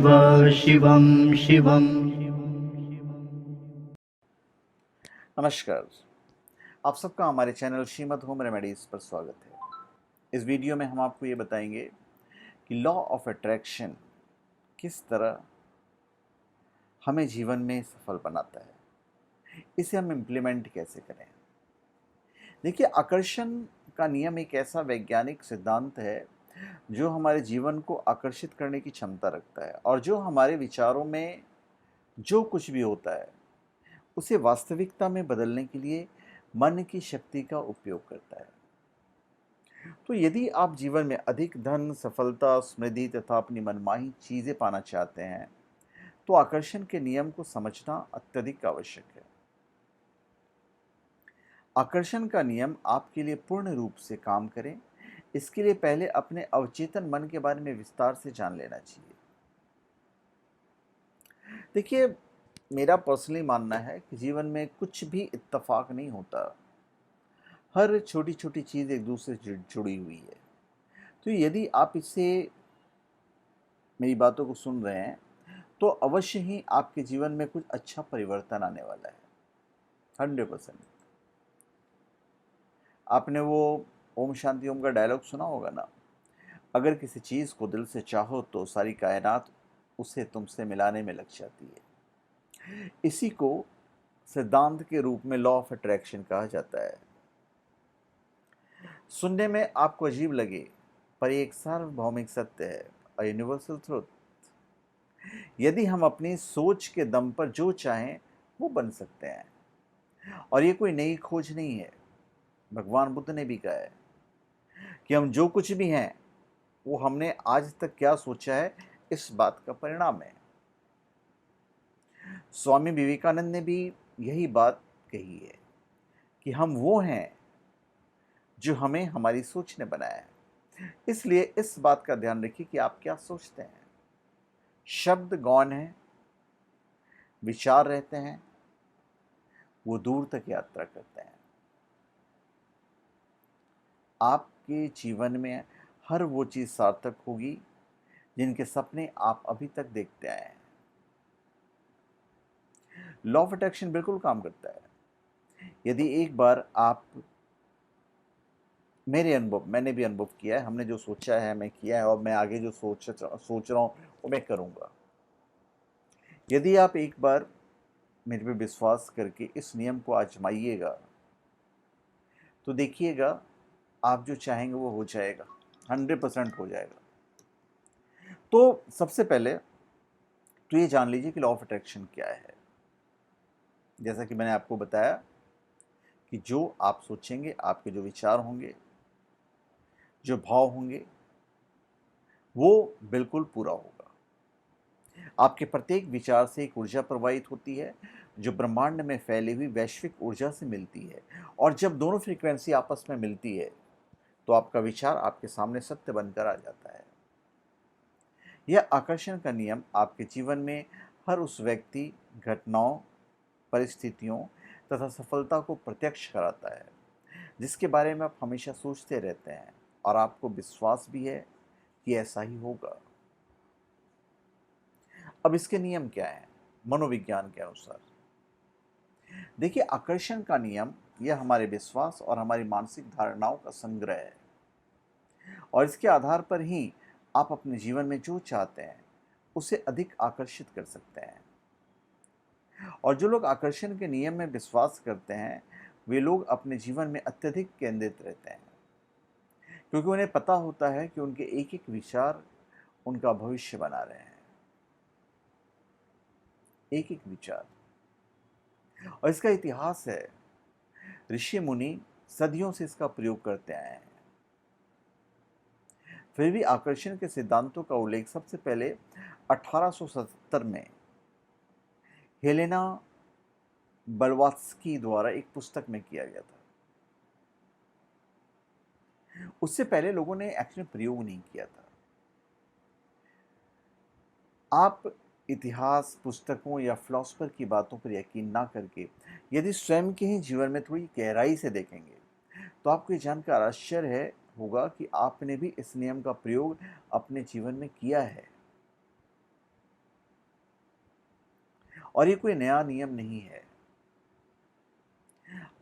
शिवं शिवं। नमस्कार। आप सबका हमारे चैनल श्रीमद होम रेमेडीज़ पर स्वागत है। इस वीडियो में हम आपको ये बताएंगे कि लॉ ऑफ अट्रैक्शन किस तरह हमें जीवन में सफल बनाता है, इसे हम इम्प्लीमेंट कैसे करें। देखिए, आकर्षण का नियम एक ऐसा वैज्ञानिक सिद्धांत है जो हमारे जीवन को आकर्षित करने की क्षमता रखता है और जो हमारे विचारों में जो कुछ भी होता है उसे वास्तविकता में बदलने के लिए मन की शक्ति का उपयोग करता है। तो यदि आप जीवन में अधिक धन, सफलता, समृद्धि तथा अपनी मनमानी चीजें पाना चाहते हैं, तो आकर्षण के नियम को समझना अत्यधिक आवश्यक है। आकर्षण का नियम आपके लिए पूर्ण रूप से काम करे, इसके लिए पहले अपने अवचेतन मन के बारे में विस्तार से जान लेना चाहिए। देखिए, मेरा पर्सनली मानना है कि जीवन में कुछ भी इत्तेफाक नहीं होता। हर छोटी छोटी चीज़ एक दूसरे से जुड़ी हुई है। तो यदि आप इससे मेरी बातों को सुन रहे हैं तो अवश्य ही आपके जीवन में कुछ अच्छा परिवर्तन आने वाला है। 100%। आपने वो ओम शांति ओम का डायलॉग सुना होगा ना, अगर किसी चीज़ को दिल से चाहो तो सारी कायनात उसे तुमसे मिलाने में लग जाती है। इसी को सिद्धांत के रूप में लॉ ऑफ अट्रैक्शन कहा जाता है। सुनने में आपको अजीब लगे, पर ये एक सार्वभौमिक सत्य है, अ यूनिवर्सल ट्रुथ। यदि हम अपनी सोच के दम पर जो चाहें वो बन सकते हैं, और ये कोई नई खोज नहीं है। भगवान बुद्ध ने भी कहा है कि हम जो कुछ भी हैं वो हमने आज तक क्या सोचा है इस बात का परिणाम है। स्वामी विवेकानंद ने भी यही बात कही है कि हम वो हैं जो हमें हमारी सोच ने बनाया है। इसलिए इस बात का ध्यान रखिए कि आप क्या सोचते हैं। शब्द गौण हैं, विचार रहते हैं, वो दूर तक यात्रा करते हैं। आपके जीवन में हर वो चीज़ सार्थक होगी जिनके सपने आप अभी तक देखते आए हैं। लॉ ऑफ अट्रैक्शन बिल्कुल काम करता है। यदि एक बार आप, मैंने भी अनुभव किया है, हमने जो सोचा है मैं किया है, और मैं आगे जो सोच रहा हूँ वो मैं करूँगा। यदि आप एक बार मेरे पे विश्वास करके इस नियम को आजमाइएगा तो देखिएगा, आप जो चाहेंगे वो हो जाएगा, 100% हो जाएगा। तो सबसे पहले तो ये जान लीजिए कि लॉ ऑफ अट्रैक्शन क्या है। जैसा कि मैंने आपको बताया कि जो आप सोचेंगे, आपके जो विचार होंगे, जो भाव होंगे, वो बिल्कुल पूरा होगा। आपके प्रत्येक विचार से एक ऊर्जा प्रवाहित होती है जो ब्रह्मांड में फैली हुई वैश्विक ऊर्जा से मिलती है, और जब दोनों फ्रीक्वेंसी आपस में मिलती है तो आपका विचार आपके सामने सत्य बनकर आ जाता है। यह आकर्षण का नियम आपके जीवन में हर उस व्यक्ति, घटनाओं, परिस्थितियों तथा सफलता को प्रत्यक्ष कराता है जिसके बारे में आप हमेशा सोचते रहते हैं, और आपको विश्वास भी है कि ऐसा ही होगा। अब इसके नियम क्या हैं मनोविज्ञान के अनुसार। देखिए, आकर्षण का नियम यह हमारे विश्वास और हमारी मानसिक धारणाओं का संग्रह है, और इसके आधार पर ही आप अपने जीवन में जो चाहते हैं उसे अधिक आकर्षित कर सकते हैं। और जो लोग आकर्षण के नियम में विश्वास करते हैं वे लोग अपने जीवन में अत्यधिक केंद्रित रहते हैं, क्योंकि उन्हें पता होता है कि उनके एक एक विचार उनका भविष्य बना रहे हैं। एक एक विचार, और इसका इतिहास है, ऋषि मुनि सदियों से इसका प्रयोग करते आए हैं। फिर भी आकर्षण के सिद्धांतों का उल्लेख सबसे पहले 1877 में हेलेना ब्लवात्स्की द्वारा एक पुस्तक में किया गया था। उससे पहले लोगों ने एक्चुअली प्रयोग नहीं किया था। आप इतिहास, पुस्तकों या फिलोसफर की बातों पर यकीन ना करके यदि स्वयं के ही जीवन में थोड़ी गहराई से देखेंगे तो आपको ये जानकर आश्चर्य होगा कि आपने भी इस नियम का प्रयोग अपने जीवन में किया है। और ये कोई नया नियम नहीं है।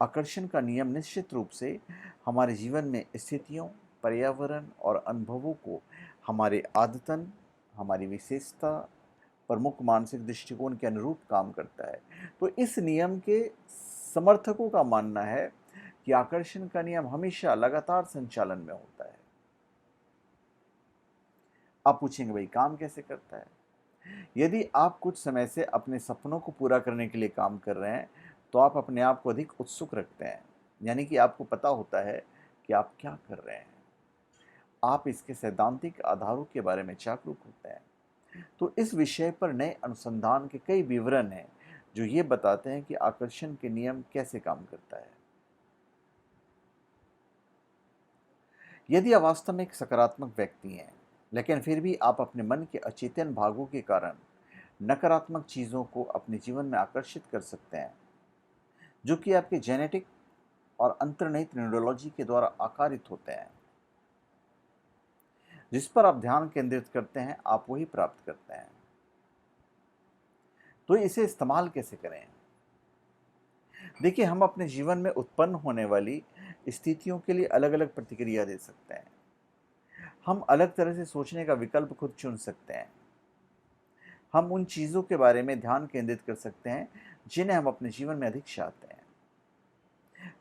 आकर्षण का नियम निश्चित रूप से हमारे जीवन में स्थितियों, पर्यावरण और अनुभवों को हमारे आदतन, हमारी विशेषता, प्रमुख मानसिक दृष्टिकोण के अनुरूप काम करता है। तो इस नियम के समर्थकों का मानना है कि आकर्षण का नियम हमेशा लगातार संचालन में होता है। आप पूछेंगे भाई काम कैसे करता है? यदि आप कुछ समय से अपने सपनों को पूरा करने के लिए काम कर रहे हैं, तो आप अपने आप को अधिक उत्सुक रखते हैं। यानी कि आपको पता होता है कि आप क्या कर रहे हैं। आप इसके सैद्धांतिक आधारों के बारे में जागरूक होते हैं। तो इस विषय पर नए अनुसंधान के कई विवरण हैं जो ये बताते हैं कि आकर्षण के नियम कैसे काम करता है। यदि आप वास्तव में एक सकारात्मक व्यक्ति हैं, लेकिन फिर भी आप अपने मन के अचेतन भागों के कारण नकारात्मक चीज़ों को अपने जीवन में आकर्षित कर सकते हैं, जो कि आपके जेनेटिक और अंतर्निहित न्यूरोलॉजी के द्वारा आकारित होते हैं। जिस पर आप ध्यान केंद्रित करते हैं, आप वही प्राप्त करते हैं। तो इसे इस्तेमाल कैसे करें? देखिए, हम अपने जीवन में उत्पन्न होने वाली स्थितियों के लिए अलग अलग प्रतिक्रिया दे सकते हैं। हम अलग तरह से सोचने का विकल्प खुद चुन सकते हैं। हम उन चीज़ों के बारे में ध्यान केंद्रित कर सकते हैं जिन्हें हम अपने जीवन में अधिक चाहते हैं।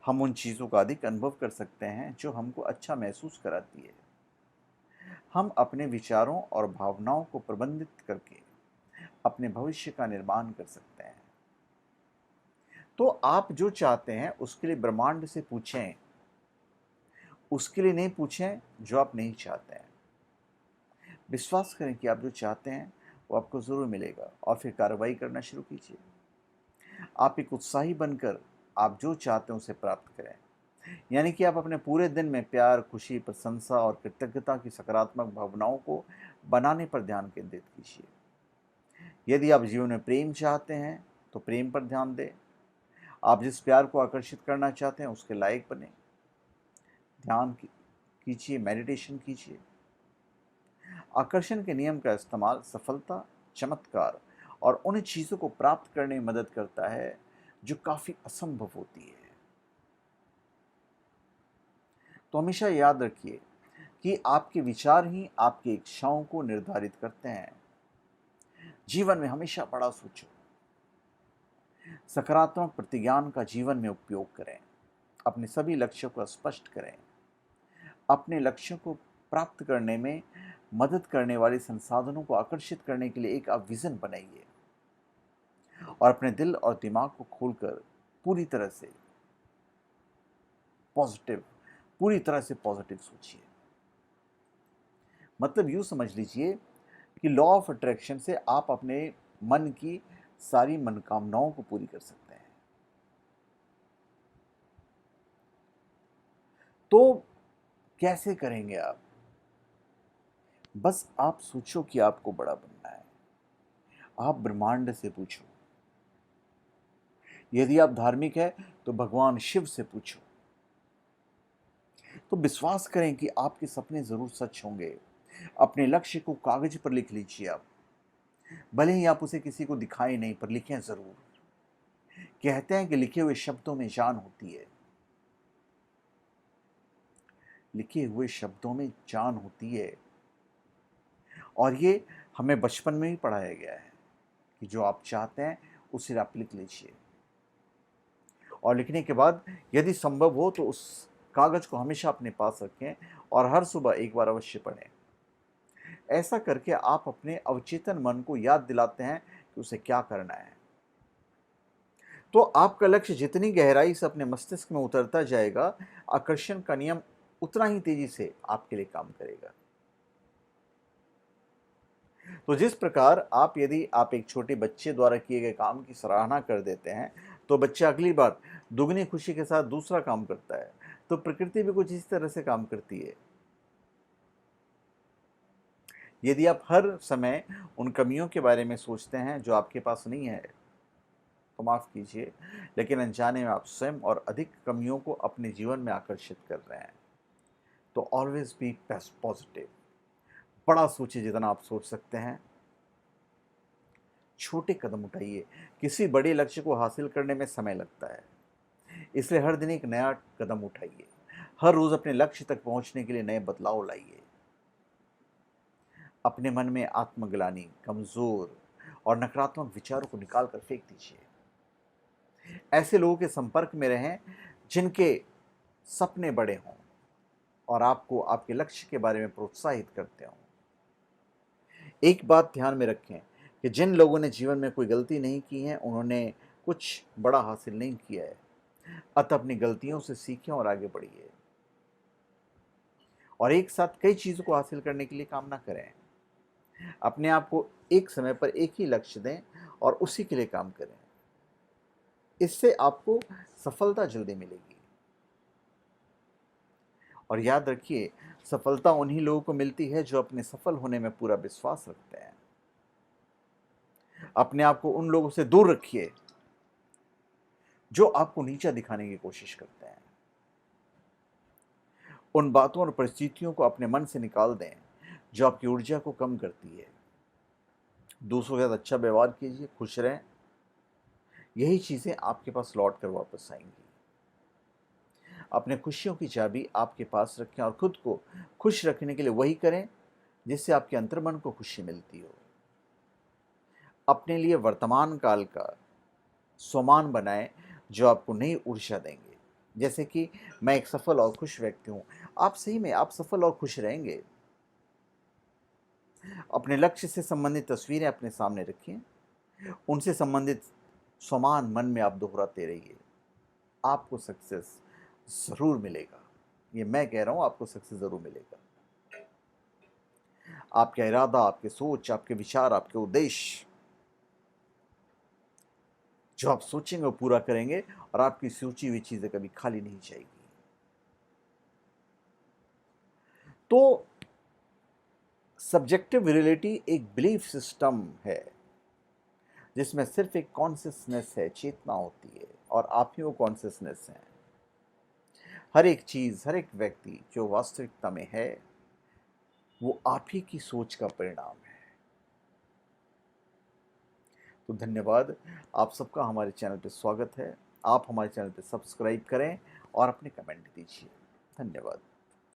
हम उन चीज़ों का अधिक अनुभव कर सकते हैं जो हमको अच्छा महसूस कराती है। हम अपने विचारों और भावनाओं को प्रबंधित करके अपने भविष्य का निर्माण कर सकते हैं। तो आप जो चाहते हैं उसके लिए ब्रह्मांड से पूछें, उसके लिए नहीं पूछें जो आप नहीं चाहते हैं। विश्वास करें कि आप जो चाहते हैं वो आपको ज़रूर मिलेगा और फिर कार्रवाई करना शुरू कीजिए। आप एक उत्साही बनकर आप जो चाहते हैं उसे प्राप्त करें। यानी कि आप अपने पूरे दिन में प्यार, खुशी, प्रशंसा और कृतज्ञता की सकारात्मक भावनाओं को बनाने पर ध्यान केंद्रित कीजिए। यदि आप जीवन में प्रेम चाहते हैं तो प्रेम पर ध्यान दें। आप जिस प्यार को आकर्षित करना चाहते हैं उसके लायक बने। ध्यान कीजिए, मेडिटेशन कीजिए। आकर्षण के नियम का इस्तेमाल सफलता, चमत्कार और उन चीज़ों को प्राप्त करने में मदद करता है जो काफ़ी असंभव होती है। तो हमेशा याद रखिए कि आपके विचार ही आपकी इच्छाओं को निर्धारित करते हैं। जीवन में हमेशा बड़ा सोचो, सकारात्मक प्रतिज्ञान का जीवन में उपयोग करें, अपने सभी लक्ष्यों को स्पष्ट करें, अपने लक्ष्यों को प्राप्त करने में मदद करने वाले संसाधनों को आकर्षित करने के लिए एक आप विजन बनाइए और अपने दिल और दिमाग को खोलकर पूरी तरह से पॉजिटिव सोचिए। मतलब यूँ समझ लीजिए कि लॉ ऑफ अट्रैक्शन से आप अपने मन की सारी मनोकामनाओं को पूरी कर सकते हैं। तो कैसे करेंगे आप? बस आप सोचो कि आपको बड़ा बनना है। आप ब्रह्मांड से पूछो। यदि आप धार्मिक हैं तो भगवान शिव से पूछो। तो विश्वास करें कि आपके सपने जरूर सच होंगे। अपने लक्ष्य को कागज पर लिख लीजिए आप। भले ही आप उसे किसी को दिखाएं नहीं, पर लिखें जरूर। कहते हैं कि लिखे हुए शब्दों में जान होती है। लिखे हुए शब्दों में जान होती है। और ये हमें बचपन में ही पढ़ाया गया है कि जो आप चाहते हैं उसे आप लिख लीजिए। और लिखने के बाद यदि संभव हो तो उस कागज को हमेशा अपने पास रखें और हर सुबह एक बार अवश्य पढ़ें। ऐसा करके आप अपने अवचेतन मन को याद दिलाते हैं कि उसे क्या करना है। तो आपका लक्ष्य जितनी गहराई से अपने मस्तिष्क में उतरता जाएगा, आकर्षण का नियम उतना ही तेजी से आपके लिए काम करेगा। तो जिस प्रकार यदि आप एक छोटे बच्चे द्वारा किए गए काम की सराहना कर देते हैं, तो बच्चा अगली बार दुगनी खुशी के साथ दूसरा काम करता है। तो प्रकृति भी कुछ इस तरह से काम करती है। यदि आप हर समय उन कमियों के बारे में सोचते हैं जो आपके पास नहीं है, तो माफ़ कीजिए, लेकिन अनजाने में आप स्वयं और अधिक कमियों को अपने जीवन में आकर्षित कर रहे हैं। तो ऑलवेज बी पॉजिटिव। बड़ा सोचिए जितना आप सोच सकते हैं, छोटे कदम उठाइए। किसी बड़े लक्ष्य को हासिल करने में समय लगता है, इसलिए हर दिन एक नया कदम उठाइए। हर रोज अपने लक्ष्य तक पहुंचने के लिए नए बदलाव लाइए। अपने मन में आत्मग्लानि, कमजोर और नकारात्मक विचारों को निकाल कर फेंक दीजिए। ऐसे लोगों के संपर्क में रहें जिनके सपने बड़े हों और आपको आपके लक्ष्य के बारे में प्रोत्साहित करते हों। एक बात ध्यान में रखें कि जिन लोगों ने जीवन में कोई गलती नहीं की है, उन्होंने कुछ बड़ा हासिल नहीं किया है। अतः अपनी गलतियों से सीखें और आगे बढ़िए, और एक साथ कई चीजों को हासिल करने के लिए काम ना करें। अपने आप को एक समय पर एक ही लक्ष्य दें और उसी के लिए काम करें। इससे आपको सफलता जल्दी मिलेगी। और याद रखिए, सफलता उन्हीं लोगों को मिलती है जो अपने सफल होने में पूरा विश्वास रखते हैं। अपने आप को उन लोगों से दूर रखिए जो आपको नीचा दिखाने की कोशिश करते हैं। उन बातों और परिस्थितियों को अपने मन से निकाल दें जो आपकी ऊर्जा को कम करती है। दूसरों के साथ अच्छा व्यवहार कीजिए, खुश रहें। यही चीजें आपके पास लौट कर वापस आएंगी। अपने खुशियों की चाबी आपके पास रखें और खुद को खुश रखने के लिए वही करें जिससे आपके अंतर्मन को खुशी मिलती हो। अपने लिए वर्तमान काल का सोमान बनाएं जो आपको नई ऊर्जा देंगे। जैसे कि मैं एक सफल और खुश व्यक्ति हूं। आप सही में आप सफल और खुश रहेंगे। अपने लक्ष्य से संबंधित तस्वीरें अपने सामने रखिए। उनसे संबंधित सोमान मन में आप दोहराते रहिए। आपको सक्सेस जरूर मिलेगा। ये मैं कह रहा हूं, आपको सक्सेस जरूर मिलेगा। आपका इरादा, आपके सोच, आपके विचार, आपके उद्देश्य जो आप सोचेंगे वो पूरा करेंगे, और आपकी सोची हुई चीजें कभी खाली नहीं जाएगी। तो सब्जेक्टिव रियलिटी एक बिलीफ सिस्टम है जिसमें सिर्फ एक कॉन्शियसनेस है, चेतना होती है, और आप ही वो कॉन्शियसनेस है। हर एक चीज, हर एक व्यक्ति जो वास्तविकता में है, वो आप ही की सोच का परिणाम है। तो धन्यवाद। आप सबका हमारे चैनल पे स्वागत है। आप हमारे चैनल पे सब्सक्राइब करें और अपने कमेंट दीजिए। धन्यवाद।